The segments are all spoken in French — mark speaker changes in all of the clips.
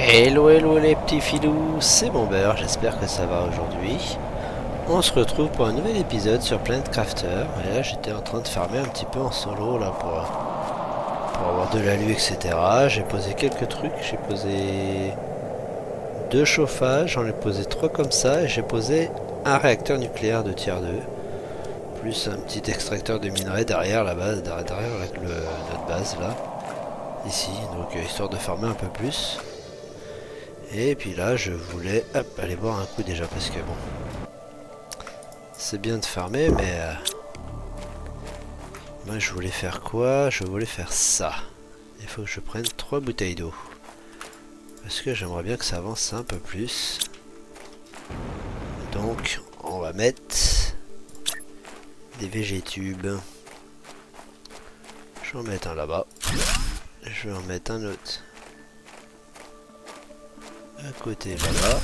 Speaker 1: Hello hello les petits filous, c'est Bomber, j'espère que ça va aujourd'hui. On se retrouve pour un nouvel épisode sur Planet Crafter. Et là j'étais en train de farmer un petit peu en solo là pour avoir de l'alu etc. J'ai posé quelques trucs, j'ai posé deux chauffages, j'en ai posé trois comme ça et j'ai posé un réacteur nucléaire de tier 2. Plus un petit extracteur de minerais derrière la base, derrière notre base là. Ici, donc histoire de farmer un peu plus. Et puis là, je voulais aller boire un coup déjà parce que bon, c'est bien de farmer, mais moi je voulais faire quoi? Je voulais faire ça. Il faut que je prenne 3 bouteilles d'eau parce que j'aimerais bien que ça avance un peu plus. Donc, on va mettre des végétubes. Je vais en mettre un là-bas. Je vais en mettre un autre à côté là-bas.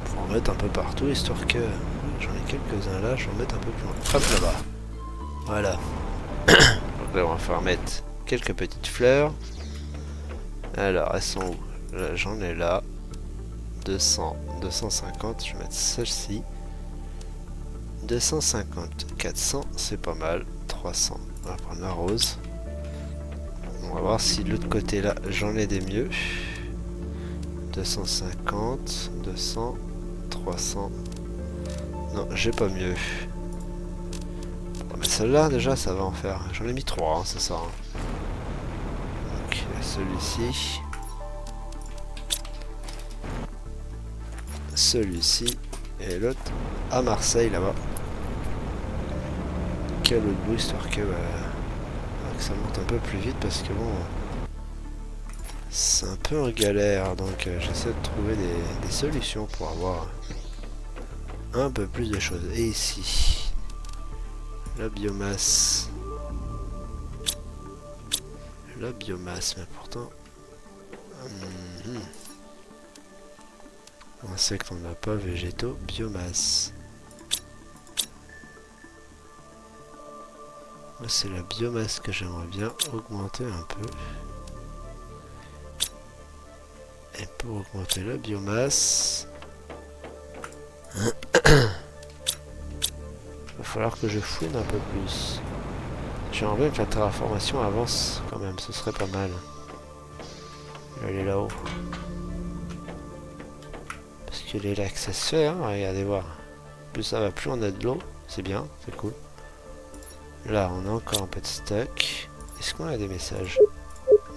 Speaker 1: Faut en mettre un peu partout histoire que j'en ai quelques-uns là. Je vais en mettre un peu plus loin. Hop là-bas. Voilà. Donc là on va faire mettre quelques petites fleurs. Alors elles sont où? Là, j'en ai là 200, 250, je vais mettre celle-ci. 250, 400, c'est pas mal. 300, on va prendre la rose. On va voir si de l'autre côté là j'en ai des mieux. 250, 200, 300. Non, j'ai pas mieux. Mais celle-là déjà ça va en faire. J'en ai mis 3, hein, c'est ça. Hein. Donc celui-ci. Celui-ci. Et l'autre à Marseille là-bas. Quel autre bout histoire que ça monte un peu plus vite parce que bon. C'est un peu en galère. Donc j'essaie de trouver des solutions pour avoir un peu plus de choses. Et ici. La biomasse. La biomasse, mais pourtant... Insectes, on n'a pas. Végétaux, biomasse. Moi, c'est la biomasse que j'aimerais bien augmenter un peu. Et pour augmenter la biomasse... il va falloir que je fouine un peu plus. J'aimerais bien que la terraformation avance quand même, ce serait pas mal. Elle est là-haut. Parce que les lacs ça se fait, hein, regardez voir. Plus ça va, plus on a de l'eau. C'est bien, c'est cool. Là, on a encore un peu de stock. Est-ce qu'on a des messages?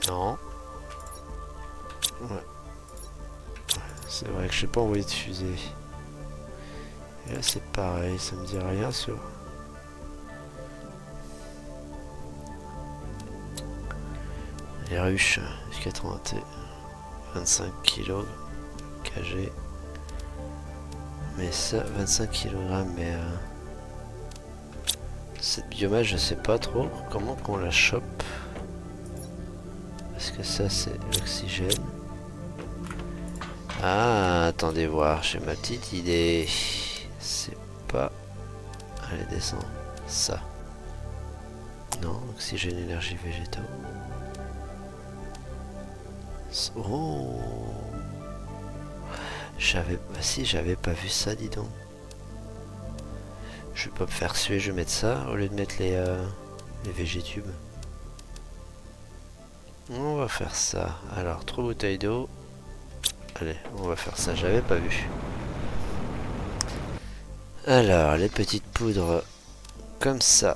Speaker 1: Non. Ouais. C'est vrai que je n'ai pas envoyé de fusée. Et là, c'est pareil, ça me dit rien sur... Les ruches, 80 T, 25 kg, kg. Mais ça, 25 kg, mais... cette biomasse, je sais pas trop comment qu'on la chope. Parce que ça, c'est l'oxygène. Ah, attendez voir, j'ai ma petite idée. C'est pas... Allez, descends. Ça. Non, oxygène, énergie végétaux. Oh, j'avais... Bah si, j'avais pas vu ça, dis donc. Je vais pas me faire suer, je vais mettre ça au lieu de mettre les végétubes. On va faire ça. Alors, 3 bouteilles d'eau. Allez, on va faire ça, j'avais pas vu. Alors, les petites poudres comme ça.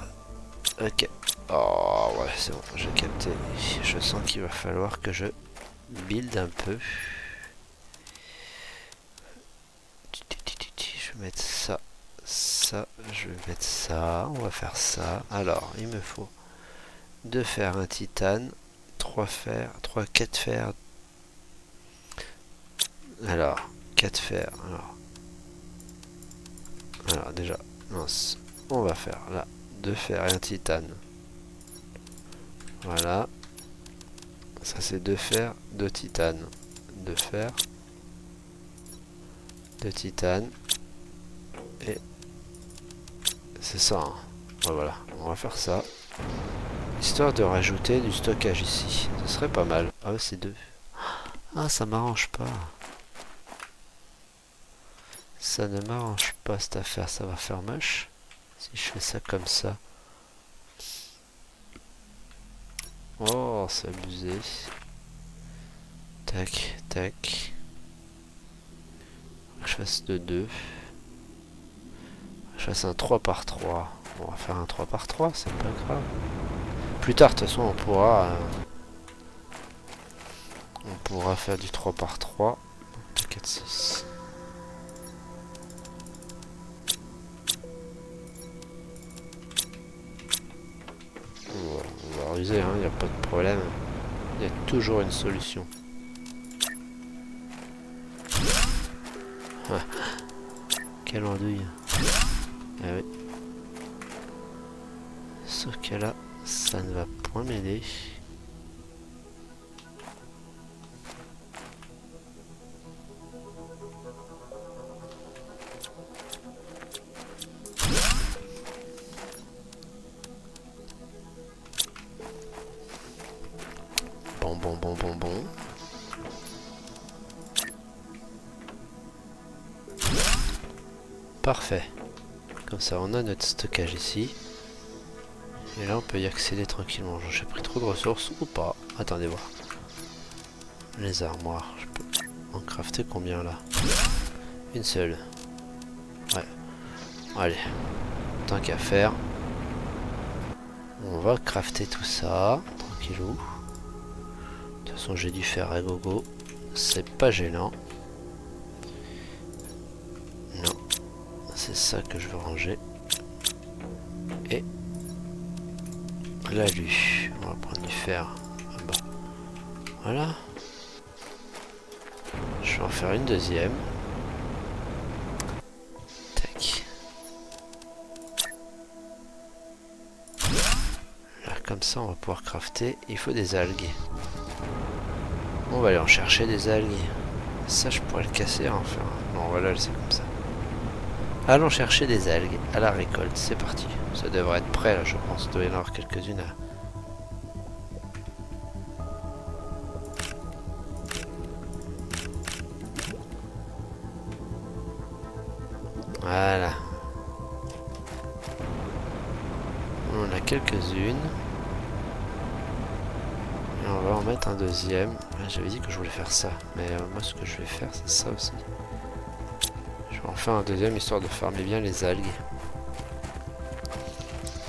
Speaker 1: Ok. Oh, ouais, c'est bon, j'ai capté. Je sens qu'il va falloir que je build un peu. Je vais mettre ça. Ça, je vais mettre ça. On va faire ça. Alors, il me faut 2 fers, un titane, 3 fers, 4 fers. Alors, 4 fers. Alors déjà, mince. On va faire là 2 fers et un titane. Voilà. Ça c'est 2 fers, 2 titane. 2 fers, 2 titane. Et c'est ça. Hein. Ouais, voilà, on va faire ça. Histoire de rajouter du stockage ici. Ce serait pas mal. Ah ouais, c'est 2. Ah, ça m'arrange pas. Ça ne m'arrange pas cette affaire. Ça va faire moche. Si je fais ça comme ça. Oh, c'est abusé. Tac, tac. Je fasse de 2. Je fasse un 3 par 3. On va faire un 3 par 3, c'est pas grave. Plus tard, de toute façon, on pourra faire du 3 par 3. 4, 6. On va ruser, il n'y a pas de problème. Il y a toujours une solution. Ah, quelle andouille. Ah oui. Sauf que là, ça ne va point m'aider. Bon. Parfait. Comme ça, on a notre stockage ici. Et là, on peut y accéder tranquillement. J'ai pris trop de ressources ou pas. Attendez voir. Les armoires. Je peux en crafter combien là? Une seule. Ouais. Allez. Tant qu'à faire. On va crafter tout ça. Tranquillou. De toute façon, j'ai dû faire à gogo. C'est pas gênant. Non. C'est ça que je veux ranger. Et l'alu. On va prendre du fer. Ah bah. Voilà. Je vais en faire une deuxième. Tac. Là, comme ça, on va pouvoir crafter. Il faut des algues. On va aller en chercher des algues. Ça, je pourrais le casser, enfin. Non, voilà, c'est comme ça. Allons chercher des algues à la récolte. C'est parti. Ça devrait être prêt, là, je pense. Il doit y en avoir quelques-unes. Voilà. On en a quelques-unes. Et on va en mettre un deuxième. J'avais dit que je voulais faire ça. Mais moi, ce que je vais faire, c'est ça aussi. Je vais en faire un deuxième, histoire de farmer bien les algues.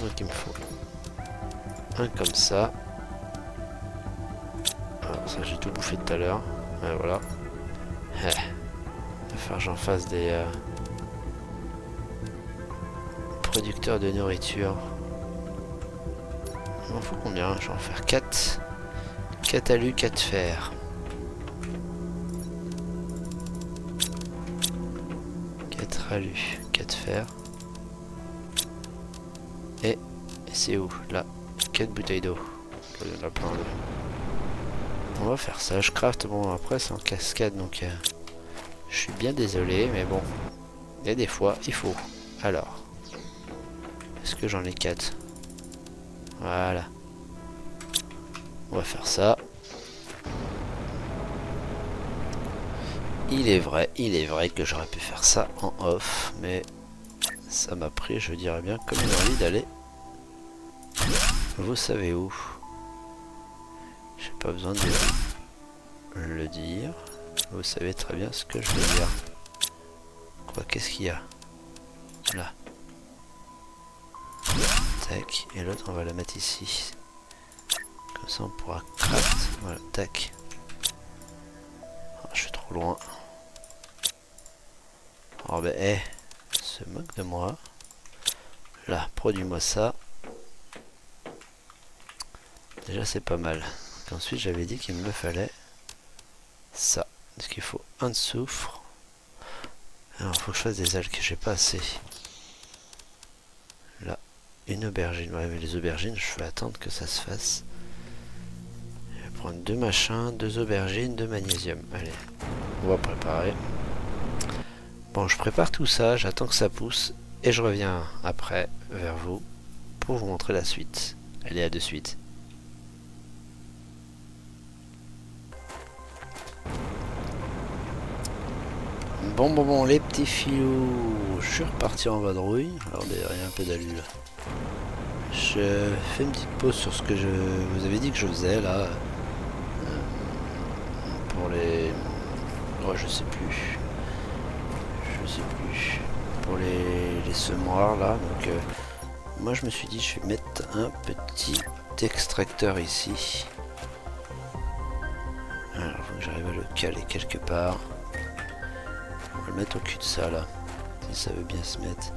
Speaker 1: Donc, il me faut un comme ça. Alors, ça, j'ai tout bouffé tout à l'heure. Ouais, voilà. Il va falloir que j'en fasse des... producteur de nourriture. Il m'en faut combien? Je vais en faire 4. 4 alus, 4 fer. 4 alus, 4 fer. Et c'est où? Là. 4 bouteilles d'eau. Il y en a plein d'eau. On va faire ça. Je craft. Bon, après, c'est en cascade. Donc, je suis bien désolé. Mais bon. Il y a des fois, il faut. Alors. Est-ce que j'en ai 4? Voilà. On va faire ça. Il est vrai que j'aurais pu faire ça en off, mais ça m'a pris, je dirais bien, comme une envie d'aller. Vous savez où? J'ai pas besoin de le dire. Vous savez très bien ce que je veux dire. Quoi, qu'est-ce qu'il y a? Là. Tac, et l'autre on va la mettre ici. Comme ça on pourra craft. Voilà, tac. Oh, je suis trop loin. Oh ben, se moque de moi. Là, produis-moi ça. Déjà c'est pas mal. Et ensuite j'avais dit qu'il me fallait ça. Parce qu'il faut un de soufre. Alors il faut que je fasse des algues, j'ai pas assez. Là. Une aubergine. Ouais, mais les aubergines, je vais attendre que ça se fasse. Je vais prendre 2 machins, 2 aubergines, 2 magnésium. Allez, on va préparer. Bon, je prépare tout ça, j'attends que ça pousse. Et je reviens après vers vous pour vous montrer la suite. Allez, à de suite. Bon, les petits filous, je suis reparti en vadrouille. Alors d'ailleurs, il y a un peu d'alu là. Je fais une petite pause sur ce que je vous avais dit que je faisais là. Pour les... Oh, je sais plus. Pour les semoirs là. Donc moi je me suis dit je vais mettre un petit extracteur ici. Alors faut que j'arrive à le caler quelque part. On va le mettre au cul de ça là. Si ça veut bien se mettre.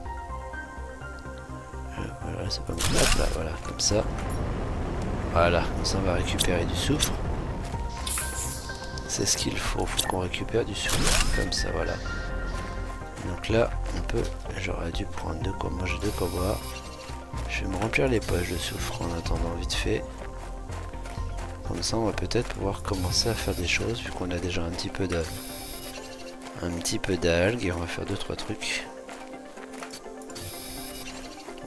Speaker 1: Voilà, c'est pas mal. Hop là, voilà, comme ça. Voilà, comme ça on va récupérer du soufre. C'est ce qu'il faut qu'on récupère du soufre. Comme ça, voilà. Donc là, on peut... J'aurais dû prendre deux quoi. Moi j'ai deux quoi boire. Je vais me remplir les poches de soufre en attendant vite fait. Comme ça, on va peut-être pouvoir commencer à faire des choses vu qu'on a déjà un petit peu d'algues et on va faire 2-3 trucs.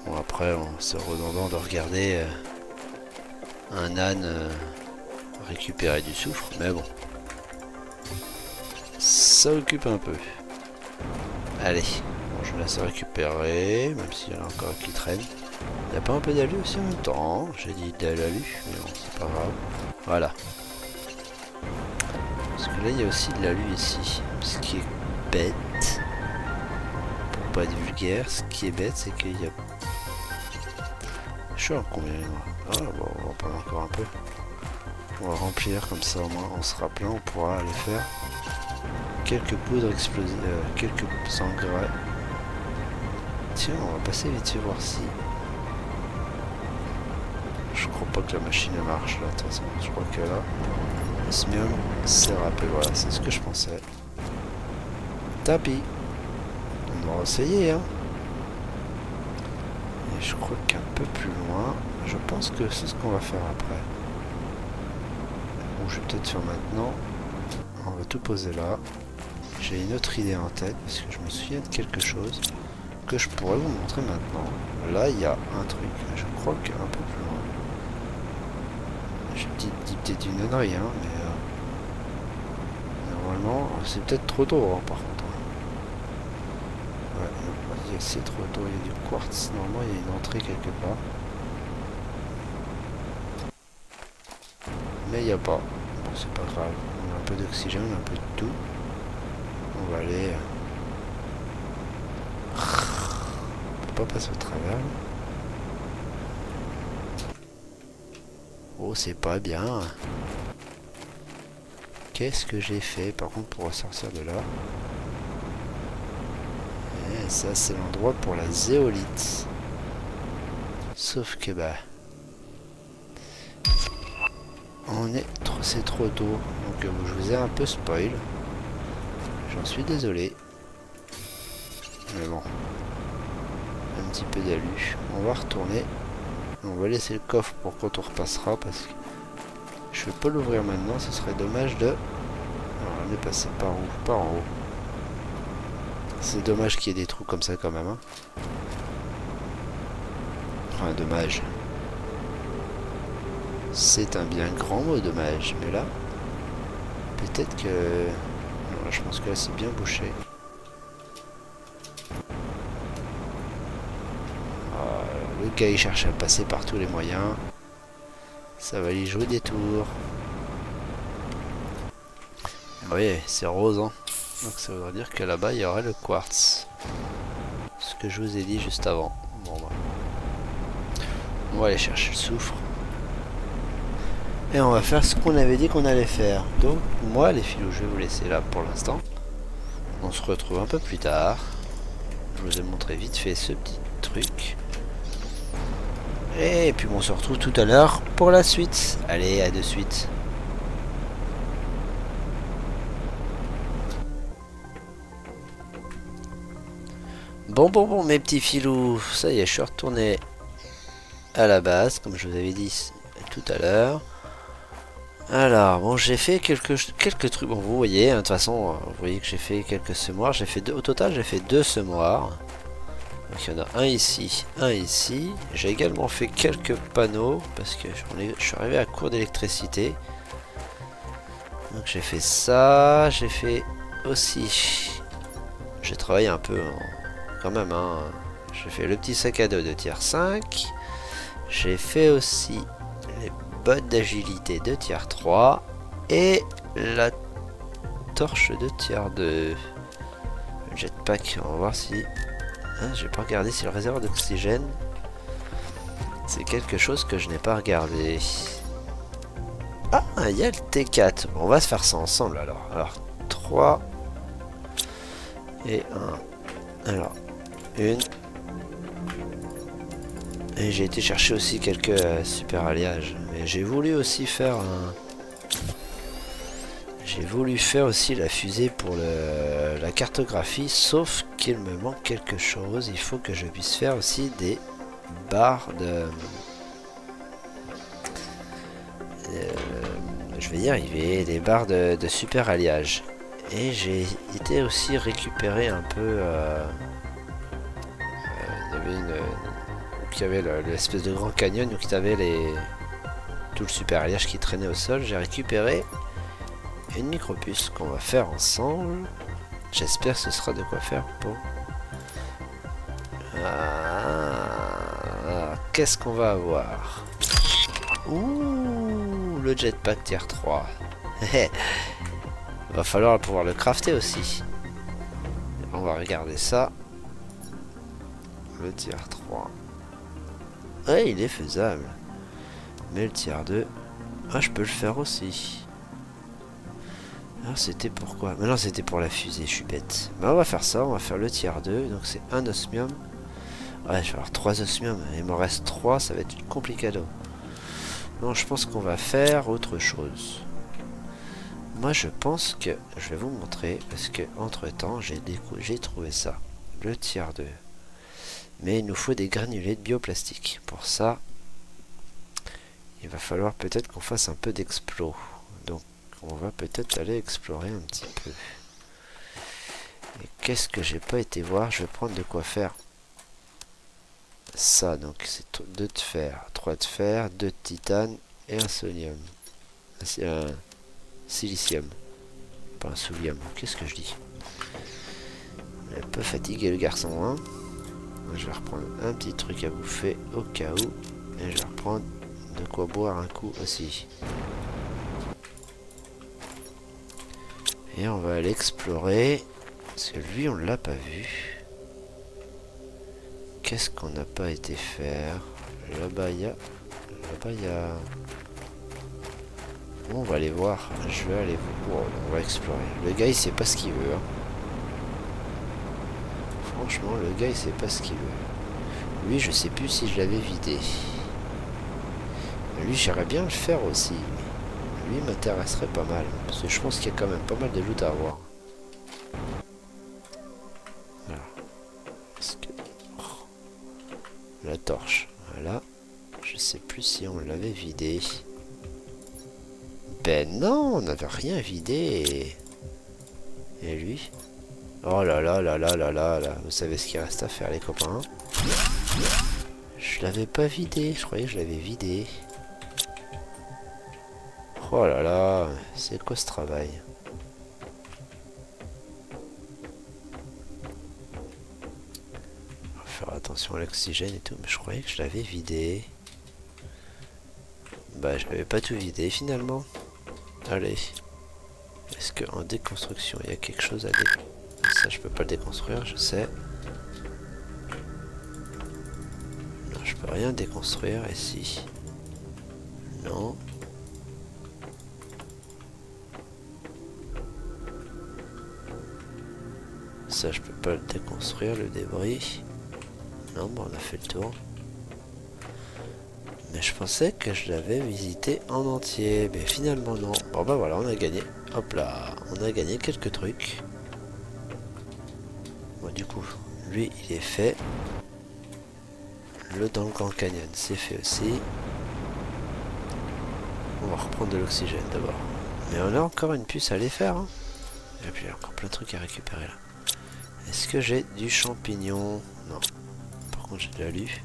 Speaker 1: Bon après, c'est redondant de regarder un âne récupérer du soufre, mais bon. Ça occupe un peu. Allez, bon, je laisse récupérer, même s'il y en a encore qui traîne. Il n'y a pas un peu d'alu aussi en même temps? J'ai dit d'alu, mais bon, c'est pas grave. Voilà. Parce que là, il y a aussi de l'alu ici. Ce qui est bête, pour pas être vulgaire, ce qui est bête, c'est qu'il y a... Je suis en combien moi? Ah, bon, on va en prendre encore un peu. On va remplir, comme ça au moins on sera plein, on pourra aller faire quelques poudres explosives, quelques engrais. Tiens, on va passer vite fait voir si... Je crois pas que la machine marche là, de toute façon. Je crois que là, osmium, c'est râpé, voilà, c'est ce que je pensais. Tapis. On va essayer, hein. Et je crois qu'un peu plus loin, je pense que c'est ce qu'on va faire après. Bon, je vais peut-être faire maintenant. On va tout poser là. J'ai une autre idée en tête, parce que je me souviens de quelque chose que je pourrais vous montrer maintenant. Là, il y a un truc, je crois qu'un peu plus loin. Je dis peut-être une connerie, hein, mais normalement, c'est peut-être trop tôt, hein, par contre. Ouais, c'est trop tôt, il y a du quartz, normalement il y a une entrée quelque part. Mais il n'y a pas. Bon, c'est pas grave. On a un peu d'oxygène, un peu de tout. On va aller... On peut pas passer au travers. Oh, c'est pas bien. Qu'est-ce que j'ai fait, par contre, pour ressortir de là? Et ça, c'est l'endroit pour la zéolite. Sauf que, bah... C'est trop tôt. Donc, je vous ai un peu spoil. J'en suis désolé. Mais bon. Un petit peu d'alu. On va retourner. On va laisser le coffre pour quand on repassera parce que je ne vais pas l'ouvrir maintenant. Ce serait dommage de... Alors, on est passé par où? Par en haut. C'est dommage qu'il y ait des trous comme ça quand même. Hein. Enfin, dommage. C'est un bien grand mot, dommage. Mais là, peut-être que... Non, je pense que là, c'est bien bouché. Le gars, il cherche à passer par tous les moyens. Ça va lui jouer des tours. Oui, c'est rose, hein. Donc ça voudrait dire que là-bas, il y aurait le quartz. Ce que je vous ai dit juste avant. Bon, bah. On va aller chercher le soufre. Et on va faire ce qu'on avait dit qu'on allait faire. Donc, moi, les filous, je vais vous laisser là pour l'instant. On se retrouve un peu plus tard. Je vous ai montré vite fait ce petit truc. Et puis, on se retrouve tout à l'heure pour la suite. Allez, à de suite. Bon, mes petits filous. Ça y est, je suis retourné à la base, comme je vous avais dit tout à l'heure. Alors, bon, j'ai fait quelques trucs. Bon, vous voyez, hein, de toute façon, vous voyez que j'ai fait quelques semoirs. J'ai fait au total, j'ai fait 2 semoirs. Donc, il y en a un ici, un ici. J'ai également fait quelques panneaux parce que je suis arrivé à court d'électricité. Donc, j'ai fait ça. J'ai fait aussi j'ai travaillé un peu quand même. Hein. J'ai fait le petit sac à dos de tier 5. J'ai fait aussi les bottes d'agilité de tier 3. Et la torche de tier 2. Le jetpack, on va voir si... Hein, j'ai pas regardé si le réservoir d'oxygène... C'est quelque chose que je n'ai pas regardé. Ah, il y a le T4. Bon, on va se faire ça ensemble alors. Alors, 3 et 1. Alors, une. Et j'ai été chercher aussi quelques super alliages. Mais j'ai voulu aussi faire un... J'ai voulu faire aussi la fusée pour la cartographie. Sauf qu'il me manque quelque chose. Il faut que je puisse faire aussi des barres de... je vais y arriver, des barres de super alliage. Et j'ai été aussi récupérer un peu... il y avait l'espèce de grand canyon où il y avait tout le super alliage qui traînait au sol. J'ai récupéré une micropuce qu'on va faire ensemble. J'espère que ce sera de quoi faire pour... qu'est-ce qu'on va avoir? Ouh, le jetpack tier 3. Va falloir pouvoir le crafter aussi. On va regarder ça. Le tier 3. Ouais, il est faisable. Mais le tier 2... Ah, je peux le faire aussi. Alors, c'était pourquoi? Maintenant, c'était pour la fusée, je suis bête. Bah, on va faire ça, on va faire le tier 2. Donc, c'est un osmium. Ouais, je vais avoir 3 osmium. Il m'en reste 3, ça va être complicado. Non, je pense qu'on va faire autre chose. Moi, je pense que... Je vais vous montrer, parce que entre temps, j'ai trouvé ça. Le tier 2. Mais il nous faut des granulés de bioplastique. Pour ça, il va falloir peut-être qu'on fasse un peu d'explo. Donc, on va peut-être aller explorer un petit peu. Et qu'est-ce que j'ai pas été voir? Je vais prendre de quoi faire ça. Donc, c'est 2 de fer, 3 de fer, 2 de titane et un sodium. Un silicium. Pas un soulium. Qu'est-ce que je dis? Il est un peu fatigué le garçon, hein? Je vais reprendre un petit truc à bouffer au cas où. Et je vais reprendre de quoi boire un coup aussi. Et on va aller explorer. Parce que lui, on ne l'a pas vu. Qu'est-ce qu'on n'a pas été faire? Là-bas, il y a... Là-bas, il y a... Bon, on va aller voir. Je vais aller... Wow, on va explorer. Le gars, il sait pas ce qu'il veut. Hein. Franchement, le gars, il sait pas ce qu'il veut. Lui, je sais plus si je l'avais vidé. Lui, j'aimerais bien le faire aussi. Lui, m'intéresserait pas mal. Parce que je pense qu'il y a quand même pas mal de loot à avoir. Voilà. Est-ce que... Oh. La torche. Voilà. Je sais plus si on l'avait vidé. Ben non, on n'avait rien vidé. Et lui? Oh là là là là là là là. Vous savez ce qu'il reste à faire, les copains? Je l'avais pas vidé. Je croyais que je l'avais vidé. Oh là là. C'est quoi ce travail? On va faire attention à l'oxygène et tout. Mais je croyais que je l'avais vidé. Bah, je n'avais pas tout vidé finalement. Allez. Est-ce qu'en déconstruction, il y a quelque chose à déconstruire? Ça, je peux pas le déconstruire, je sais. Non, je peux rien déconstruire ici. Non. Ça, je peux pas le déconstruire, le débris. Non, bon, on a fait le tour. Mais je pensais que je l'avais visité en entier. Mais finalement, non. Bon, bah voilà, on a gagné. Hop là, on a gagné quelques trucs. Bon, du coup, lui, il est fait. Le dans le Grand Canyon, c'est fait aussi. On va reprendre de l'oxygène d'abord. Mais on a encore une puce à aller faire. Hein. Et puis, il y a encore plein de trucs à récupérer là. Est-ce que j'ai du champignon? Non. Par contre, j'ai de l'alu.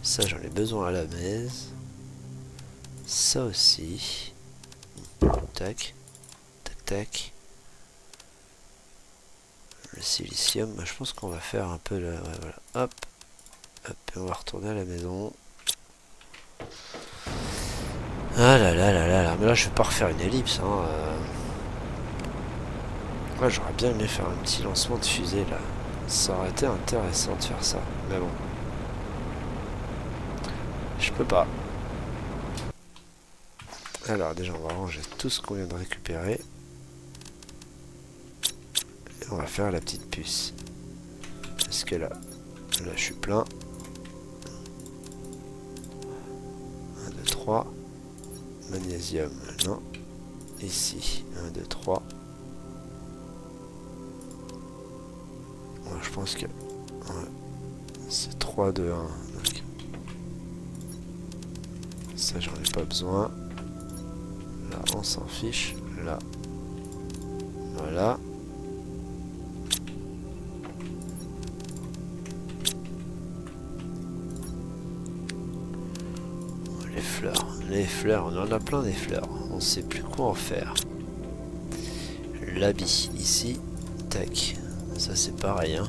Speaker 1: Ça, j'en ai besoin à la messe. Ça aussi. Tac. Tac, tac. Le silicium, je pense qu'on va faire un peu le... Ouais, voilà. Hop. Hop, et on va retourner à la maison. Ah là là là là là. Mais là, je vais pas refaire une ellipse. Hein. Ouais, j'aurais bien aimé faire un petit lancement de fusée là. Ça aurait été intéressant de faire ça. Mais bon. Je peux pas. Alors déjà, on va ranger tout ce qu'on vient de récupérer. Et on va faire la petite puce. Parce que là je suis plein. 1, 2, 3. Magnésium, non. Ici, 1, 2, 3. Ouais, je pense que... Ouais, c'est 3, 2, 1. Donc. Ça, j'en ai pas besoin. Là, on s'en fiche. Là. Voilà. Les fleurs. Les fleurs, on en a plein des fleurs. On sait plus quoi en faire. L'habit, ici. Tac. Ça, c'est pareil, hein.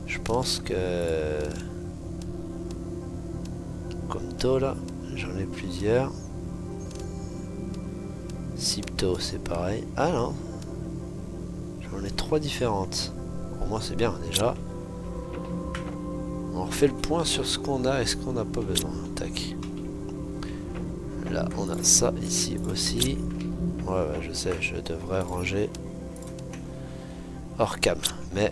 Speaker 1: Je pense que... Comme taux, là, j'en ai plusieurs. Cipto, c'est pareil. Ah non. J'en ai 3 différentes. Pour moi, c'est bien, déjà. On refait le point sur ce qu'on a et ce qu'on n'a pas besoin. Tac. Là, on a ça ici aussi. Ouais, je sais, je devrais ranger hors cam. Mais,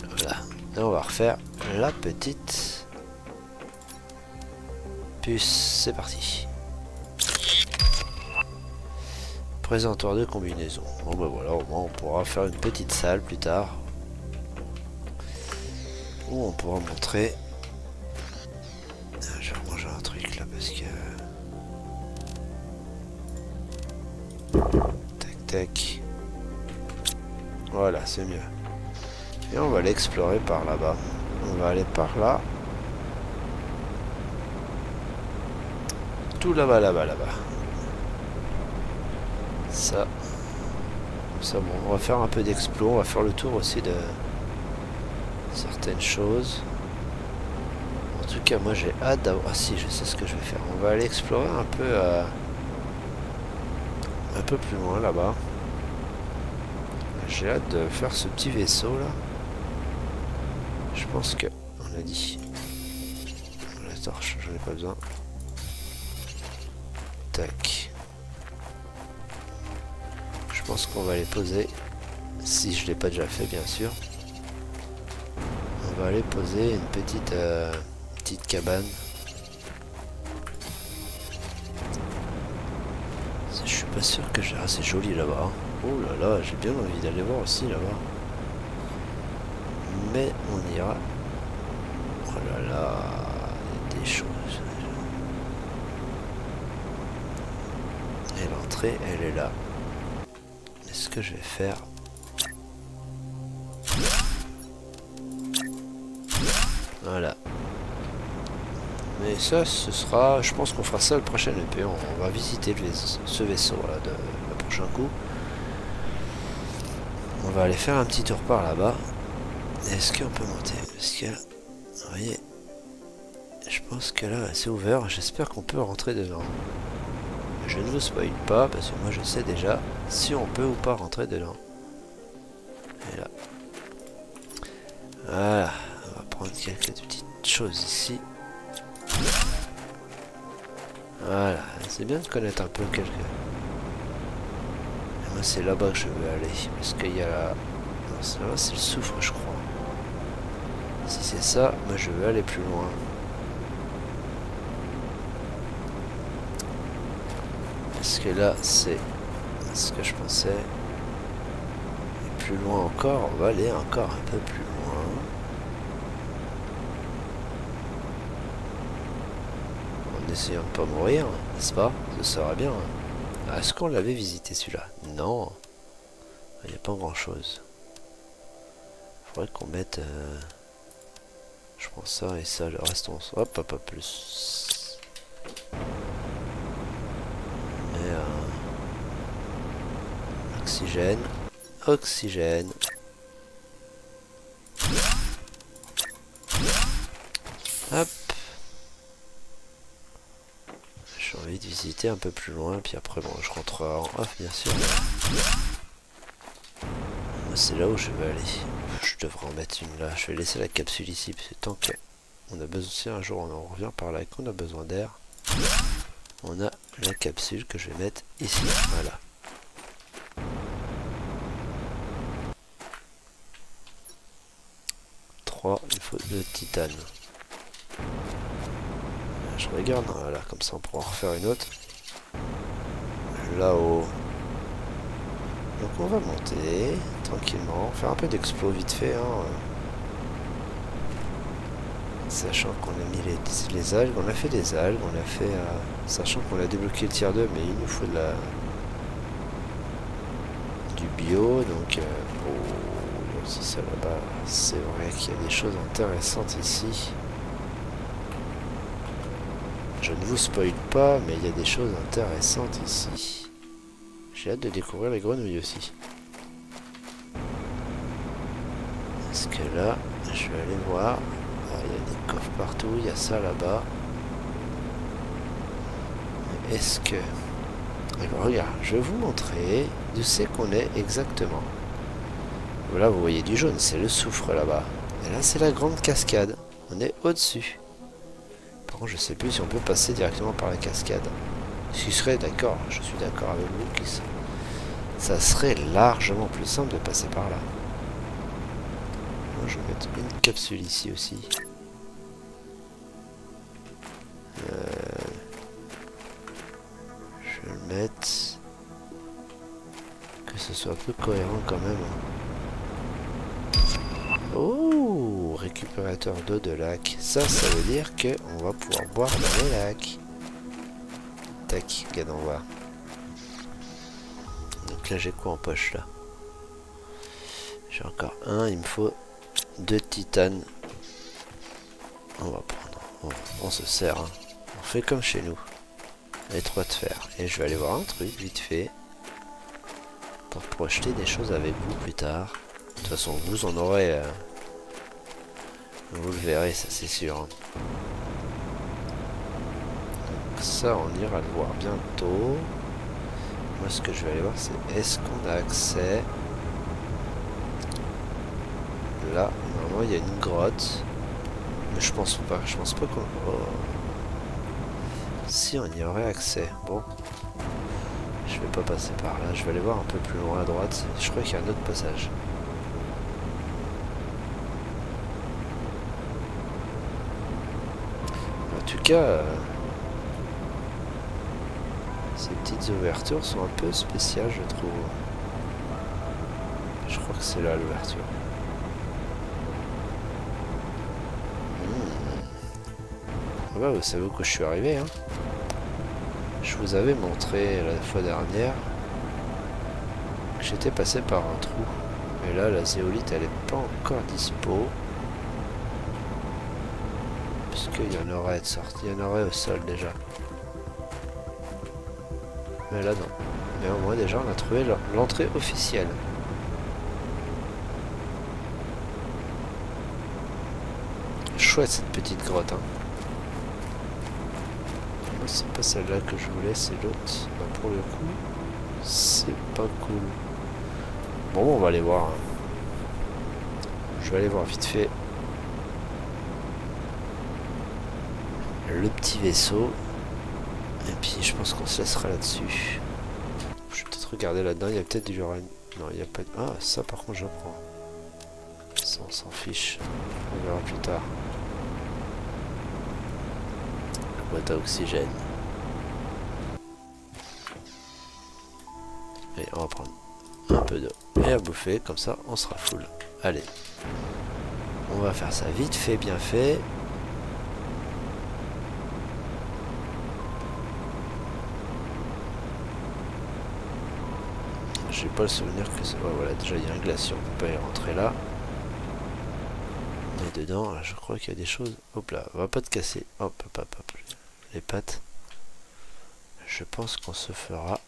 Speaker 1: voilà. Et on va refaire la petite puce. C'est parti. Présentoir de combinaison. Bon, ben voilà, au moins on pourra faire une petite salle plus tard. Où on pourra montrer. Je vais ranger un truc là parce que... Tac tac. Voilà, c'est mieux. Et on va l'explorer par là-bas. On va aller par là. Tout là-bas, là-bas, là-bas. Ça. Ça, bon, on va faire un peu d'explo. On va faire le tour aussi de certaines choses. En tout cas, moi j'ai hâte d'avoir... Ah si, je sais ce que je vais faire. On va aller explorer un peu plus loin là-bas. J'ai hâte de faire ce petit vaisseau là. Je pense que... On a dit... La torche, j'en ai pas besoin. Tac. Je pense qu'on va les poser. Si je l'ai pas déjà fait, bien sûr. On va aller poser une petite cabane. Je suis pas sûr que j'ai... Ah, c'est joli là-bas. Oh là là, j'ai bien envie d'aller voir aussi là-bas. Mais on ira. Oh là là, il y a des choses. Et l'entrée, elle est là. Et ce que je vais faire... Voilà. Mais ça, ce sera... Je pense qu'on fera ça le prochain EP. On va visiter ce vaisseau là, le prochain coup. On va aller faire un petit tour par là-bas. Est-ce qu'on peut monter? Parce que... Vous voyez... Je pense que là, c'est ouvert. J'espère qu'on peut rentrer dedans. Je ne vous spoil pas, parce que moi je sais déjà si on peut ou pas rentrer dedans. Et là. Voilà. On va prendre quelques petites choses ici. Voilà. C'est bien de connaître un peu quelques... Et moi c'est là-bas que je veux aller. Parce qu'il y a la... Non, là c'est le soufre, je crois. Si c'est ça, moi je veux aller plus loin. Parce que là, c'est ce que je pensais. Et plus loin encore, on va aller encore un peu plus loin. En essayant de ne pas mourir, n'est-ce pas? Ce serait bien. Est-ce qu'on l'avait visité celui-là? Non. Il n'y a pas grand-chose. Il faudrait qu'on mette... je prends ça et ça, le reste on... Hop, hop, hop, plus... Oxygène, oxygène, Hop. J'ai envie de visiter un peu plus loin, puis après bon je rentrerai en off bien sûr. C'est là où je vais aller. Je devrais en mettre une là. Je vais laisser la capsule ici, parce que tant que on a besoin, si un jour on en revient par là et qu'on a besoin d'air, on a la capsule que je vais mettre ici. Voilà. Il faut 2 titane. Je regarde, voilà, comme ça on pourra en refaire une autre. Là-haut. Donc on va monter tranquillement, faire un peu d'explos vite fait. Hein. Sachant qu'on a mis les algues, on a fait des algues, on a fait... sachant qu'on a débloqué le tier 2, mais il nous faut du bio, donc... oh, c'est ça là-bas. C'est vrai qu'il y a des choses intéressantes ici. Je ne vous spoil pas, mais il y a des choses intéressantes ici. J'ai hâte de découvrir les grenouilles aussi. Parce que là, je vais aller voir. Ah, il y a des coffres partout, il y a ça là-bas. Est-ce que... Alors, regarde, je vais vous montrer d'où c'est qu'on est exactement. Voilà, vous voyez du jaune, c'est le soufre là-bas. Et là, c'est la grande cascade. On est au-dessus. Par contre, je sais plus si on peut passer directement par la cascade. Ce qui serait d'accord, je suis d'accord avec vous, ça serait largement plus simple de passer par là. Moi, je vais mettre une capsule ici aussi. Je vais le mettre... que ce soit un peu cohérent quand même. Oh, récupérateur d'eau de lac. Ça veut dire qu'on va pouvoir boire dans les lacs. Tac, regarde, on va. Donc là, j'ai quoi en poche là? J'ai encore un, il me faut 2 titanes. On va prendre. On se sert. Hein. On fait comme chez nous. Les 3 de fer. Et je vais aller voir un truc vite fait. Pour projeter des choses avec vous plus tard. De toute façon, vous en aurez... vous le verrez, ça c'est sûr. Hein. Donc ça, on ira le voir bientôt. Moi, ce que je vais aller voir, c'est est-ce qu'on a accès... Là, normalement, il y a une grotte. Mais je pense pas qu'on... Oh. Si, on y aurait accès. Bon. Je vais pas passer par là. Je vais aller voir un peu plus loin à droite. Je crois qu'il y a un autre passage. En tout cas... ces petites ouvertures sont un peu spéciales, je trouve. Je crois que c'est là l'ouverture. Ah bah, vous savez où que je suis arrivé, hein. Je vous avais montré la fois dernière que j'étais passé par un trou. Et là, la zéolite, elle est pas encore dispo. Puisqu'il y en aurait de sortie, il y en aurait au sol déjà. Mais là, non. Mais au moins, déjà, on a trouvé l'entrée officielle. Chouette cette petite grotte, hein. Moi, c'est pas celle-là que je voulais, c'est l'autre. Bah, pour le coup, c'est pas cool. Bon, on va aller voir. Hein. Je vais aller voir vite fait le petit vaisseau. Et puis, je pense qu'on se laissera là-dessus. Je vais peut-être regarder là-dedans. Il y a peut-être du uranium. Non, il n'y a pas de... Ah, ça, par contre, je prends. Ça, on s'en fiche. On verra plus tard. Boîte à oxygène. Et on va prendre un peu d'eau et à bouffer, comme ça on sera full. Allez, on va faire ça vite fait, bien fait. J'ai pas le souvenir que c'est... Ouais, voilà, déjà il y a un glacier, on peut pas y rentrer là. Mais dedans, je crois qu'il y a des choses... Hop là, on va pas te casser. Hop, hop, hop, hop. Les pattes. Je pense qu'on se fera...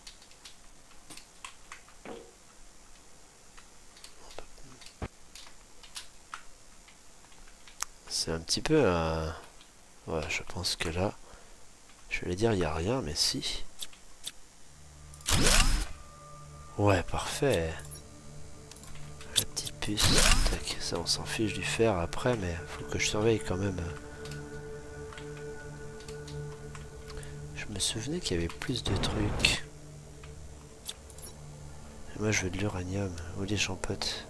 Speaker 1: C'est un petit peu un... Ouais, je pense que là, je vais dire il n'y a rien, mais si. Ouais, parfait. La petite puce. Tac, ça on s'en fiche du fer après, mais faut que je surveille quand même. Je me souvenais qu'il y avait plus de trucs. Et moi je veux de l'uranium ou des champotes.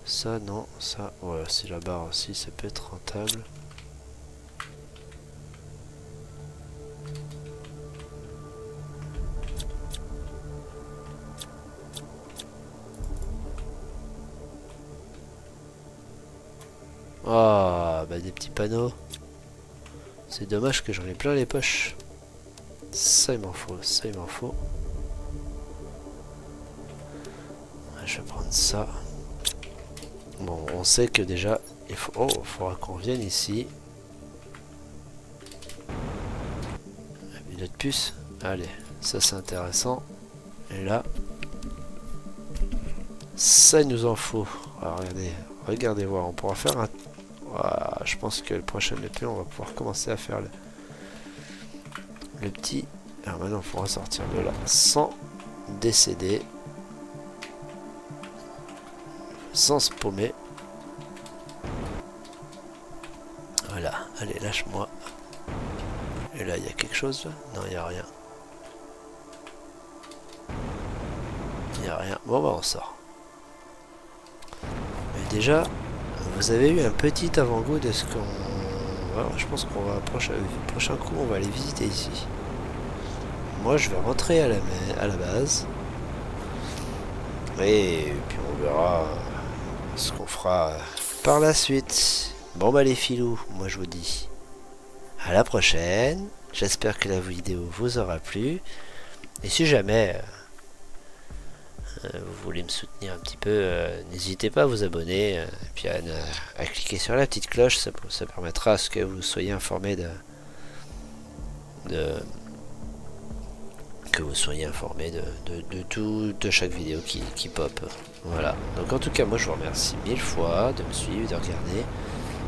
Speaker 1: Ça non, ça, ouais, c'est la barre aussi, ça peut être rentable. Ah, bah des petits panneaux. C'est dommage que j'en ai plein les poches. Ça il m'en faut, ça il m'en faut. Je vais prendre ça. Bon, on sait que déjà, il faut... Oh, il faudra qu'on vienne ici. Une autre puce. Allez, ça c'est intéressant. Et là, ça il nous en faut. Alors, regardez voir, on pourra faire un... Voilà, je pense que le prochain EP, on va pouvoir commencer à faire le petit... Alors maintenant, il faudra sortir de là sans décéder. Sans se paumer. Voilà, allez, lâche-moi. Et là, il y a quelque chose là? Non, il n'y a rien. Il n'y a rien. Bon, bah, on sort. Mais déjà, vous avez eu un petit avant-goût de ce qu'on... Voilà, je pense qu'on va... Prochain coup, on va aller visiter ici. Moi, je vais rentrer à la base. Et puis, on verra ce qu'on fera par la suite. Bon, bah, les filous, moi, je vous dis à la prochaine. J'espère que la vidéo vous aura plu. Et si jamais vous voulez me soutenir un petit peu, n'hésitez pas à vous abonner et puis à cliquer sur la petite cloche. Ça permettra à ce que vous soyez informé de tout, de chaque vidéo qui pop. Voilà. Donc en tout cas, moi je vous remercie 1000 fois de me suivre, de regarder.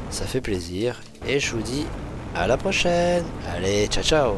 Speaker 1: Ça fait plaisir. Et je vous dis à la prochaine. Allez, ciao ciao.